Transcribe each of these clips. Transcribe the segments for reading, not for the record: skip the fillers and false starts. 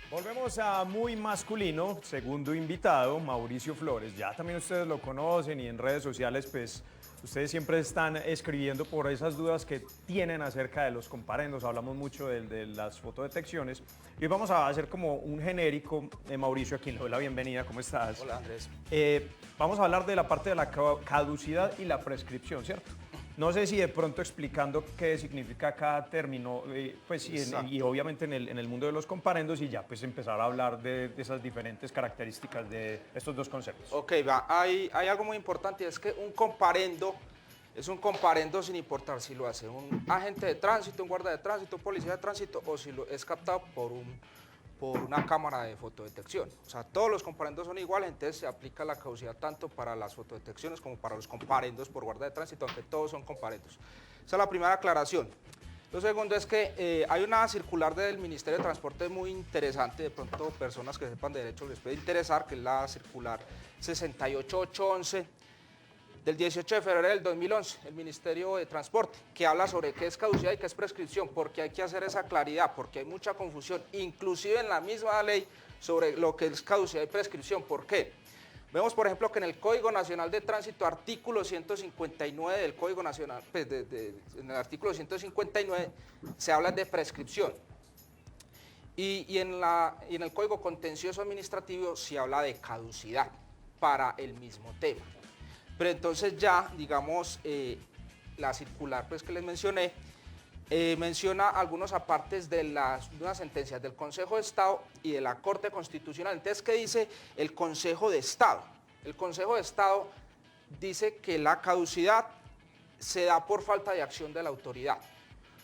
Volvemos a Muy Masculino, segundo invitado, Mauricio Flores. Ya también ustedes lo conocen y en redes sociales, pues ustedes siempre están escribiendo por esas dudas que tienen acerca de los comparendos. Hablamos mucho de las fotodetecciones. Y hoy vamos a hacer como un genérico de Mauricio, a quien le doy la bienvenida. ¿Cómo estás? Hola Andrés. Vamos a hablar de la parte de la caducidad y la prescripción, ¿cierto? No sé si de pronto explicando qué significa cada término, pues y Exacto. obviamente en el mundo de los comparendos y ya pues empezar a hablar de esas diferentes características de estos dos conceptos. Ok, va. Hay algo muy importante y es que un comparendo es un comparendo sin importar si lo hace un agente de tránsito, un guarda de tránsito, un policía de tránsito o si lo es captado por una cámara de fotodetección. O sea, todos los comparendos son iguales, entonces se aplica la caducidad tanto para las fotodetecciones como para los comparendos por guarda de tránsito, aunque todos son comparendos. Esa es la primera aclaración. Lo segundo es que hay una circular del Ministerio de Transporte muy interesante, de pronto personas que sepan de derecho les puede interesar, que es la circular 68811 del 18 de febrero del 2011, el Ministerio de Transporte, que habla sobre qué es caducidad y qué es prescripción, porque hay que hacer esa claridad, porque hay mucha confusión, inclusive en la misma ley, sobre lo que es caducidad y prescripción. ¿Por qué? Vemos, por ejemplo, que en el Código Nacional de Tránsito, artículo 159 del Código Nacional, pues en el artículo 159 se habla de prescripción. Y en el Código Contencioso Administrativo se habla de caducidad para el mismo tema. Pero entonces ya, digamos, la circular pues, que les mencioné, menciona algunos apartes de unas sentencias del Consejo de Estado y de la Corte Constitucional. Entonces, ¿qué dice el Consejo de Estado? El Consejo de Estado dice que la caducidad se da por falta de acción de la autoridad.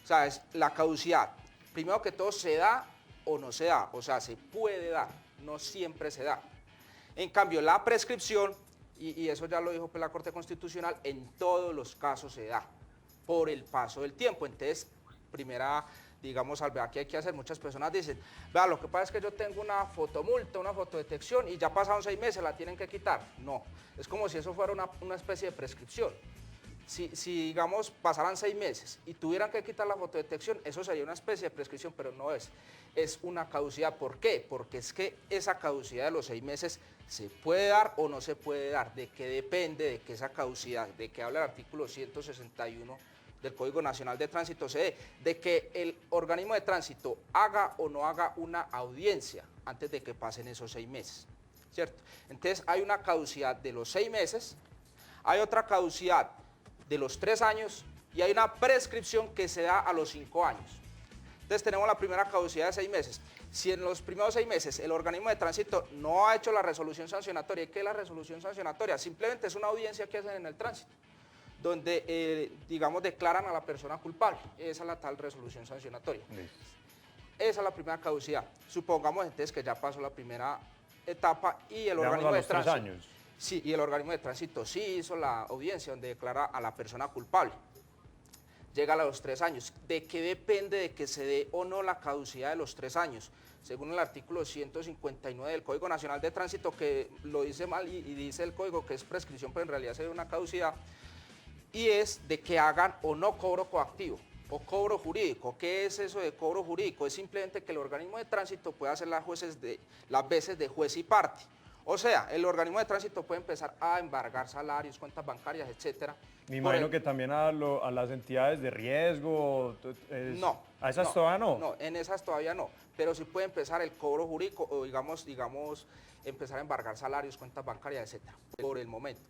O sea, es la caducidad, primero que todo, se da o no se da. O sea, se puede dar, no siempre se da. En cambio, la prescripción, y eso ya lo dijo pues, la Corte Constitucional, en todos los casos se da por el paso del tiempo. Entonces, primera, digamos, salvedad que hay que hacer, muchas personas dicen, vea, lo que pasa es que yo tengo una fotomulta, una fotodetección y ya pasaron 6 meses, la tienen que quitar. No, es como si eso fuera una especie de prescripción. Si, digamos, pasaran 6 meses y tuvieran que quitar la fotodetección, eso sería una especie de prescripción, pero no es. Es una caducidad. ¿Por qué? Porque es que esa caducidad de los 6 meses se puede dar o no se puede dar. ¿De qué depende de que esa caducidad, de que habla el artículo 161 del Código Nacional de Tránsito se dé? De que el organismo de tránsito haga o no haga una audiencia antes de que pasen esos 6 meses, ¿cierto? Entonces hay una caducidad de los 6 meses, hay otra caducidad de los 3 años y hay una prescripción que se da a los 5 años. Entonces tenemos la primera caducidad de 6 meses. Si en los primeros 6 meses el organismo de tránsito no ha hecho la resolución sancionatoria, ¿qué es la resolución sancionatoria? Simplemente es una audiencia que hacen en el tránsito, donde, digamos, declaran a la persona culpable. Esa es la tal resolución sancionatoria. Esa es la primera caducidad. Supongamos entonces que ya pasó la primera etapa y el organismo de tránsito. 3 años. Sí, y el organismo de tránsito sí hizo la audiencia donde declara a la persona culpable. Llega a los 3 años. ¿De qué depende de que se dé o no la caducidad de los 3 años? Según el artículo 159 del Código Nacional de Tránsito, que lo dice mal y dice el código que es prescripción, pero en realidad se ve una caducidad, y es de que hagan o no cobro coactivo o cobro jurídico. ¿Qué es eso de cobro jurídico? Es simplemente que el organismo de tránsito pueda hacer las veces de juez y parte. O sea, el organismo de tránsito puede empezar a embargar salarios, cuentas bancarias, etcétera. Me imagino que también a las entidades de riesgo. No. ¿A esas No, todavía no? no, en esas todavía no, pero sí puede empezar el cobro jurídico o digamos, empezar a embargar salarios, cuentas bancarias, etcétera, por el momento.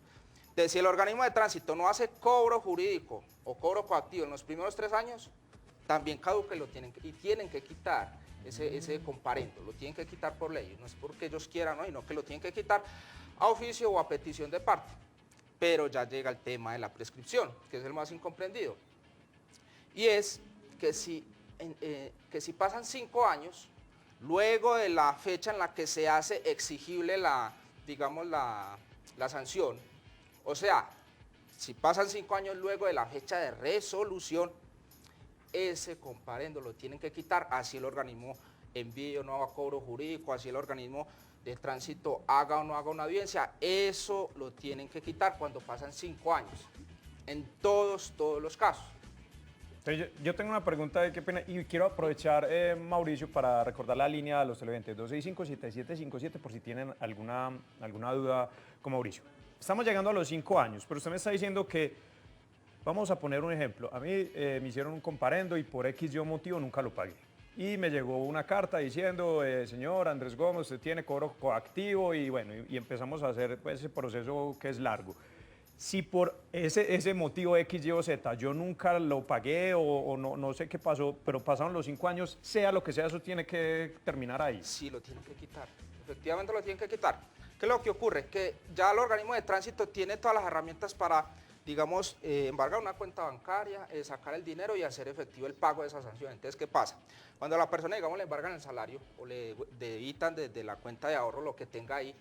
Entonces, si el organismo de tránsito no hace cobro jurídico o cobro coactivo en los primeros 3 años, también caduca y tienen que quitar ese comparendo, lo tienen que quitar por ley, no es porque ellos quieran, ¿no? Sino que lo tienen que quitar a oficio o a petición de parte. Pero ya llega el tema de la prescripción, que es el más incomprendido. Y es que si pasan 5 años, luego de la fecha en la que se hace exigible digamos, la sanción, o sea, si pasan 5 años luego de la fecha de resolución, ese comparendo lo tienen que quitar, así el organismo envíe o no haga cobro jurídico, así el organismo de tránsito haga o no haga una audiencia, eso lo tienen que quitar cuando pasan 5 años, en todos los casos. Entonces, yo tengo una pregunta, qué pena, y quiero aprovechar, Mauricio, para recordar la línea de los televidentes, 265-7757, por si tienen alguna duda con Mauricio. Estamos llegando a los 5 años, pero usted me está diciendo que, vamos a poner un ejemplo, a mí me hicieron un comparendo y por X yo motivo nunca lo pagué. Y me llegó una carta diciendo, señor Andrés Gómez, usted tiene cobro coactivo y bueno, y empezamos a hacer pues, ese proceso que es largo. Si por ese motivo X, Y o Z yo nunca lo pagué o no sé qué pasó, pero pasaron los 5 años, sea lo que sea, eso tiene que terminar ahí. Sí, lo tienen que quitar. Efectivamente lo tienen que quitar. ¿Qué es lo que ocurre? Que ya el organismo de tránsito tiene todas las herramientas para, digamos, embargar una cuenta bancaria, sacar el dinero y hacer efectivo el pago de esa sanción. Entonces, ¿qué pasa? Cuando a la persona, digamos, le embargan el salario o le debitan desde la cuenta de ahorro lo que tenga ahí,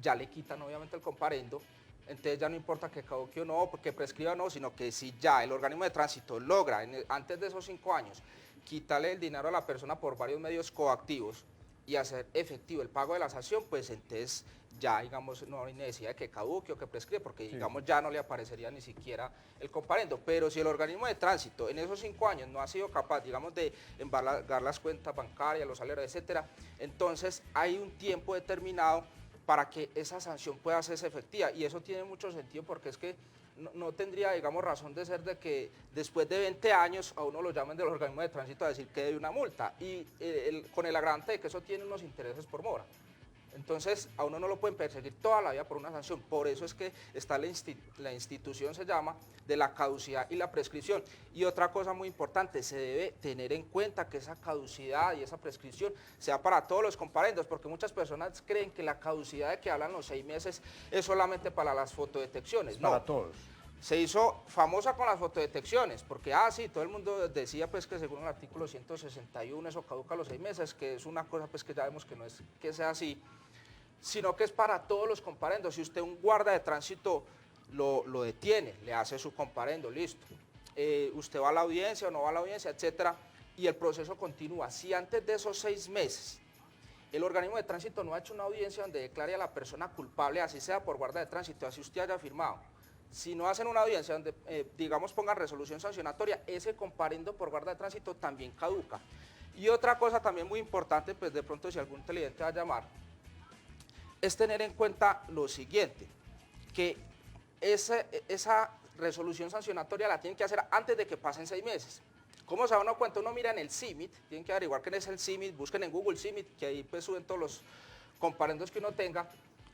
ya le quitan obviamente el comparendo. Entonces ya no importa que caduque o no, porque prescriba o no, sino que si ya el organismo de tránsito logra, antes de esos 5 años, quitarle el dinero a la persona por varios medios coactivos y hacer efectivo el pago de la sanción, pues entonces ya, digamos, no hay necesidad de que caduque o que prescribe, porque, digamos, ya no le aparecería ni siquiera el comparendo. Pero si el organismo de tránsito en esos 5 años no ha sido capaz, digamos, de embargar las cuentas bancarias, los salarios, etcétera, entonces hay un tiempo determinado para que esa sanción pueda hacerse efectiva. Y eso tiene mucho sentido porque es que no tendría, digamos, razón de ser de que después de 20 años a uno lo llamen del organismo de tránsito a decir que debe una multa. Y con el agravante de que eso tiene unos intereses por mora. Entonces, a uno no lo pueden perseguir toda la vida por una sanción. Por eso es que está la institución, se llama, de la caducidad y la prescripción. Y otra cosa muy importante, se debe tener en cuenta que esa caducidad y esa prescripción sea para todos los comparendos, porque muchas personas creen que la caducidad de que hablan los 6 meses es solamente para las fotodetecciones. Es para todos. Se hizo famosa con las fotodetecciones, porque sí, todo el mundo decía pues que según el artículo 161 eso caduca a los 6 meses, que es una cosa pues que ya vemos que no es que sea así, sino que es para todos los comparendos. Si usted un guarda de tránsito lo detiene, le hace su comparendo, listo. Usted va a la audiencia o no va a la audiencia, etcétera, y el proceso continúa. Si antes de esos 6 meses el organismo de tránsito no ha hecho una audiencia donde declare a la persona culpable, así sea por guarda de tránsito, así usted haya firmado, si no hacen una audiencia donde, digamos, pongan resolución sancionatoria, ese comparendo por guarda de tránsito también caduca. Y otra cosa también muy importante, pues de pronto si algún televidente va a llamar, es tener en cuenta lo siguiente, que esa resolución sancionatoria la tienen que hacer antes de que pasen 6 meses. ¿Cómo se da uno cuenta? Uno mira en el CIMIT, tienen que averiguar quién es el CIMIT, busquen en Google CIMIT, que ahí pues suben todos los comparendos que uno tenga.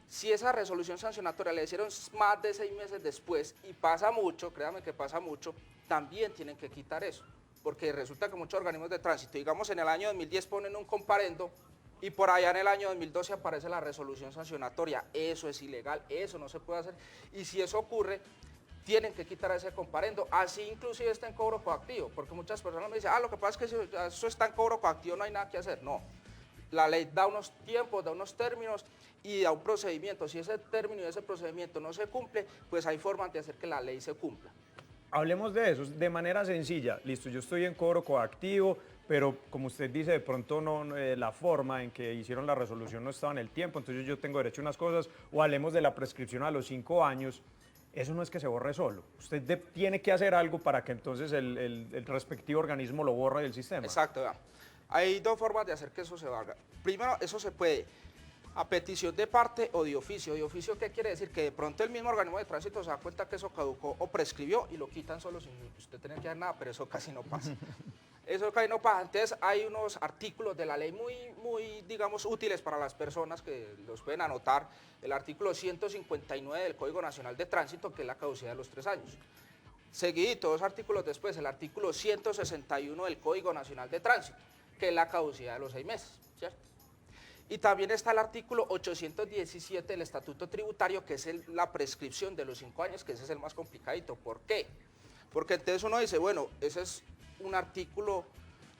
Si esa resolución sancionatoria le hicieron más de 6 meses después, y pasa mucho, créanme que pasa mucho, también tienen que quitar eso. Porque resulta que muchos organismos de tránsito, digamos en el año 2010 ponen un comparendo, y por allá en el año 2012 aparece la resolución sancionatoria. Eso es ilegal, eso no se puede hacer. Y si eso ocurre, tienen que quitar ese comparendo, así inclusive está en cobro coactivo, porque muchas personas me dicen, lo que pasa es que si eso está en cobro coactivo no hay nada que hacer. No, la ley da unos tiempos, da unos términos y da un procedimiento. Si ese término y ese procedimiento no se cumple, pues hay formas de hacer que la ley se cumpla. Hablemos de eso, de manera sencilla. Listo, yo estoy en cobro coactivo, pero como usted dice, de pronto no, la forma en que hicieron la resolución no estaba en el tiempo, entonces yo tengo derecho a unas cosas, o hablemos de la prescripción a los 5 años. Eso no es que se borre solo. Usted tiene que hacer algo para que entonces el respectivo organismo lo borre del sistema. Exacto, vea. Hay 2 formas de hacer que eso se haga. Primero, eso se puede a petición de parte o de oficio. ¿De oficio qué quiere decir? Que de pronto el mismo organismo de tránsito se da cuenta que eso caducó o prescribió y lo quitan solo sin usted tener que hacer nada, pero eso casi no pasa. Eso casi no pasa. Entonces hay unos artículos de la ley muy, digamos, útiles para las personas que los pueden anotar. El artículo 159 del Código Nacional de Tránsito, que es la caducidad de los 3 años. Seguidito, 2 artículos después, el artículo 161 del Código Nacional de Tránsito, que es la caducidad de los 6 meses, ¿cierto? Y también está el artículo 817 del Estatuto Tributario, que es la prescripción de los 5 años, que ese es el más complicadito. ¿Por qué? Porque entonces uno dice, bueno, ese es un artículo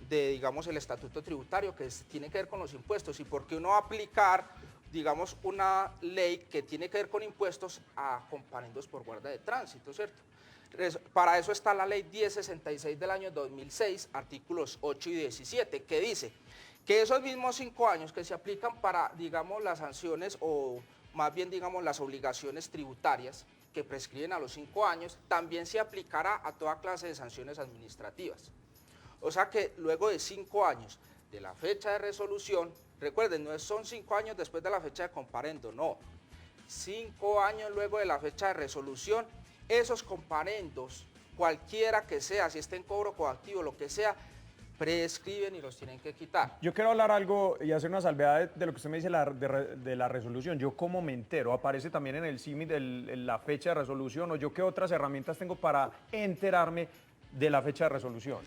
de, digamos, el Estatuto Tributario que tiene que ver con los impuestos. ¿Y por qué uno va a aplicar, digamos, una ley que tiene que ver con impuestos a comparendos por guarda de tránsito, ¿cierto? Para eso está la ley 1066 del año 2006, artículos 8 y 17, que dice que esos mismos 5 años que se aplican para, digamos, las sanciones o más bien, digamos, las obligaciones tributarias que prescriben a los 5 años, también se aplicará a toda clase de sanciones administrativas. O sea que luego de 5 años de la fecha de resolución, recuerden, no son 5 años después de la fecha de comparendo, no. 5 años luego de la fecha de resolución, esos comparendos, cualquiera que sea, si está en cobro coactivo, lo que sea, prescriben y los tienen que quitar. Yo quiero hablar algo y hacer una salvedad de lo que usted me dice de la resolución. Yo cómo me entero, aparece también en el CIMI la fecha de resolución, o yo qué otras herramientas tengo para enterarme de la fecha de resolución.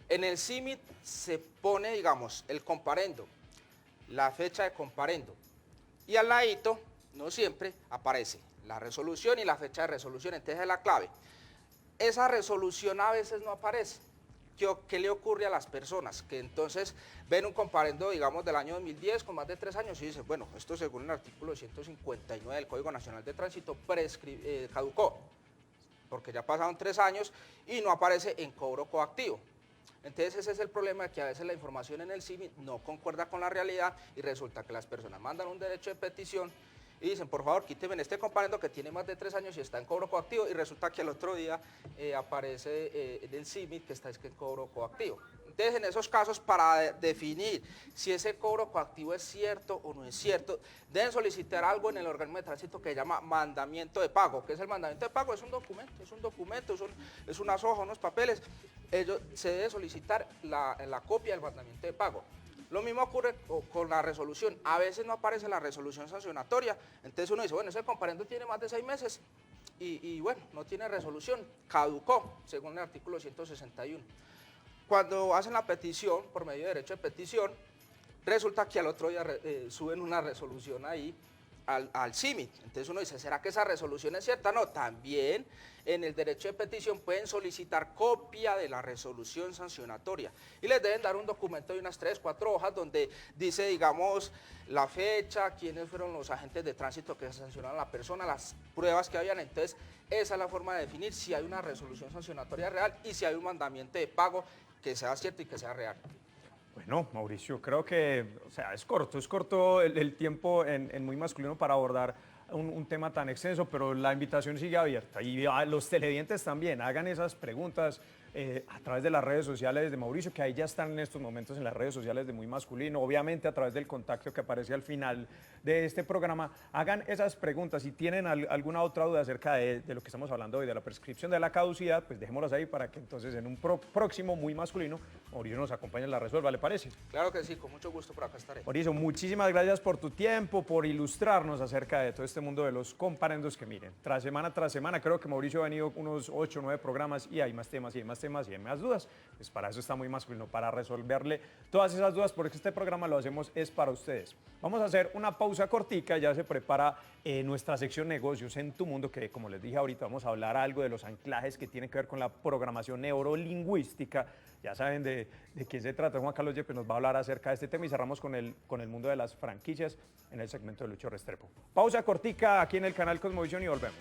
En el CIMIT se pone, digamos, el comparendo, la fecha de comparendo, y al ladito, no siempre, aparece la resolución y la fecha de resolución. Entonces es la clave. Esa resolución a veces no aparece. ¿Qué le ocurre a las personas? Que entonces ven un comparendo, digamos, del año 2010 con más de 3 años y dicen, bueno, esto según el artículo 159 del Código Nacional de Tránsito caducó, porque ya pasaron 3 años y no aparece en cobro coactivo. Entonces ese es el problema, que a veces la información en el CIMI no concuerda con la realidad y resulta que las personas mandan un derecho de petición y dicen, por favor, quíteme este comparendo que tiene más de 3 años y está en cobro coactivo, y resulta que al otro día aparece en el CIMI que está en cobro coactivo. Entonces, en esos casos, para definir si ese cobro coactivo es cierto o no es cierto, deben solicitar algo en el organismo de tránsito que se llama mandamiento de pago. ¿Qué es el mandamiento de pago? Es un documento, es unas hojas, unos papeles. Se debe solicitar la copia del mandamiento de pago. Lo mismo ocurre con la resolución. A veces no aparece la resolución sancionatoria, entonces uno dice, bueno, ese comparendo tiene más de 6 meses y bueno, no tiene resolución, caducó, según el artículo 161. Cuando hacen la petición, por medio de derecho de petición, resulta que al otro día suben una resolución ahí al CIMI. Entonces uno dice, ¿será que esa resolución es cierta? No, también en el derecho de petición pueden solicitar copia de la resolución sancionatoria y les deben dar un documento de unas 3, 4 hojas donde dice, digamos, la fecha, quiénes fueron los agentes de tránsito que sancionaron a la persona, las pruebas que habían. Entonces esa es la forma de definir si hay una resolución sancionatoria real y si hay un mandamiento de pago que sea cierto y que sea real. Bueno, Mauricio, creo que, o sea, es corto el tiempo en Muy Masculino para abordar un tema tan extenso, pero la invitación sigue abierta y a los televidentes también, hagan esas preguntas a través de las redes sociales de Mauricio, que ahí ya están en estos momentos en las redes sociales de Muy Masculino, obviamente a través del contacto que aparece al final de este programa, hagan esas preguntas. Si tienen alguna otra duda acerca de lo que estamos hablando hoy, de la prescripción de la caducidad, pues dejémoslas ahí para que entonces en un próximo Muy Masculino Mauricio nos acompañe y la resuelva, ¿le parece? Claro que sí, con mucho gusto, por acá estaré. Mauricio, muchísimas gracias por tu tiempo, por ilustrarnos acerca de todo este mundo de los comparendos que miren. Tras semana, creo que Mauricio ha venido unos 8 o 9 programas y hay más temas y hay más temas y hay más dudas. Pues para eso está Muy Masculino, para resolverle todas esas dudas, porque este programa lo hacemos es para ustedes. Vamos a hacer una pausa cortica, ya se prepara nuestra sección Negocios en tu Mundo, que como les dije ahorita vamos a hablar algo de los anclajes que tienen que ver con la programación neurolingüística. Ya saben de qué se trata. Juan Carlos Yepes nos va a hablar acerca de este tema y cerramos con el mundo de las franquicias en el segmento de Lucho Restrepo. Pausa cortica aquí en el canal Cosmovisión y volvemos.